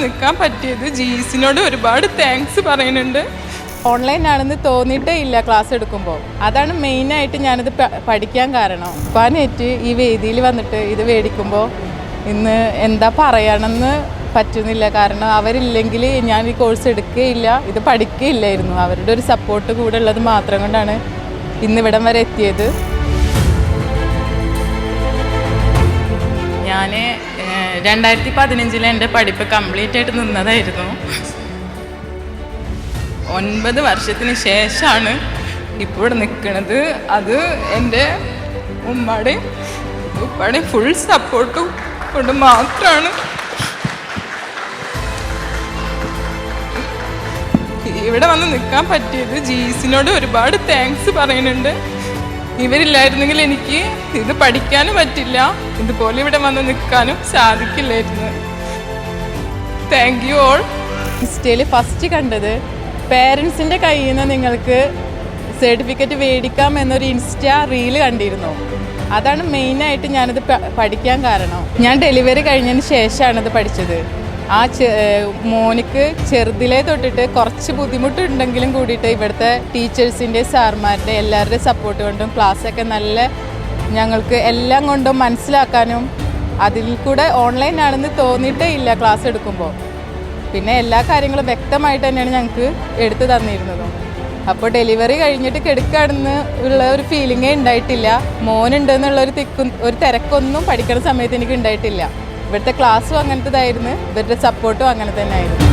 നിൽക്കാൻ പറ്റിയത് ജീസിനോട് ഒരുപാട് താങ്ക്സ് പറയുന്നുണ്ട്. ഓൺലൈനാണെന്ന് തോന്നിയിട്ടേ ഇല്ല ക്ലാസ് എടുക്കുമ്പോൾ. അതാണ് മെയിനായിട്ട് ഞാനിത് പഠിക്കാൻ കാരണം. ഉപ്പാനേറ്റ് ഈ വേദിയിൽ വന്നിട്ട് ഇത് മേടിക്കുമ്പോൾ ഇന്ന് എന്താ പറയണമെന്ന് പറ്റുന്നില്ല. കാരണം അവരില്ലെങ്കിൽ ഞാൻ ഈ കോഴ്സ് എടുക്കുകയില്ല, ഇത് പഠിക്കുകയില്ലായിരുന്നു. അവരുടെ ഒരു സപ്പോർട്ട് കൂടെ ഉള്ളത് മാത്രം കൊണ്ടാണ് ഇന്നിവിടം വരെ എത്തിയത്. ഞാൻ 2015 എൻ്റെ പഠിപ്പ് കംപ്ലീറ്റ് ആയിട്ട് നിന്നതായിരുന്നു. 9 വർഷത്തിന് ശേഷമാണ് ഇപ്പോൾ ഇവിടെ നിൽക്കുന്നത്. അത് എൻ്റെ ഉമ്മയുടെയും ഉപ്പയുടെയും ഫുൾ സപ്പോർട്ടും കൊണ്ട് മാത്രമാണ് ഇവിടെ വന്ന് നിൽക്കാൻ പറ്റിയത്. ജീസിനോട് ഒരുപാട് താങ്ക്സ് പറയുന്നുണ്ട്. ഇവരില്ലായിരുന്നെങ്കിൽ എനിക്ക് ഇത് പഠിക്കാനും പറ്റില്ല, ഇതുപോലെ ഇവിടെ വന്ന് നിൽക്കാനും സാധിക്കില്ലായിരുന്നു. Thank you all. ഇൻസ്റ്റയിൽ ഫസ്റ്റ് കണ്ടത് പേരൻസിൻ്റെ കയ്യിൽ നിന്ന് നിങ്ങൾക്ക് സർട്ടിഫിക്കറ്റ് മേടിക്കാം എന്നൊരു ഇൻസ്റ്റ റീല് കണ്ടിരുന്നു. അതാണ് മെയിനായിട്ട് ഞാനിത് പഠിക്കാൻ കാരണം. ഞാൻ ഡെലിവറി കഴിഞ്ഞതിന് ശേഷമാണ് ഇത് പഠിച്ചത്. ആ മോനിക്ക് ചെറുതിലേ തൊട്ടിട്ട് കുറച്ച് ബുദ്ധിമുട്ടുണ്ടെങ്കിലും കൂടിയിട്ട് ഇവിടുത്തെ ടീച്ചേഴ്സിൻ്റെ സാർമാരുടെ എല്ലാവരുടെയും സപ്പോർട്ട് കൊണ്ടും ക്ലാസ്സൊക്കെ നല്ല ഞങ്ങൾക്ക് എല്ലാം കൊണ്ടും മനസ്സിലാക്കാനും അതിൽ കൂടെ ഓൺലൈനാണെന്ന് തോന്നിയിട്ടേ ഇല്ല ക്ലാസ് എടുക്കുമ്പോൾ. പിന്നെ എല്ലാ കാര്യങ്ങളും വ്യക്തമായിട്ട് തന്നെയാണ് ഞങ്ങൾക്ക് എടുത്തു തന്നിരുന്നതും. അപ്പോൾ ഡെലിവറി കഴിഞ്ഞിട്ട് കിടക്കാണെന്ന് ഉള്ള ഒരു ഫീലിങ്ങേ ഉണ്ടായിട്ടില്ല. മോനുണ്ടെന്നുള്ളൊരു ഒരു തിരക്കൊന്നും പഠിക്കുന്ന സമയത്ത് എനിക്ക് ഉണ്ടായിട്ടില്ല. ഇവിടുത്തെ ക്ലാസ്സും അങ്ങനത്തേതായിരുന്നു, ഇവരുടെ സപ്പോർട്ടും അങ്ങനെ തന്നെ ആയിരുന്നു.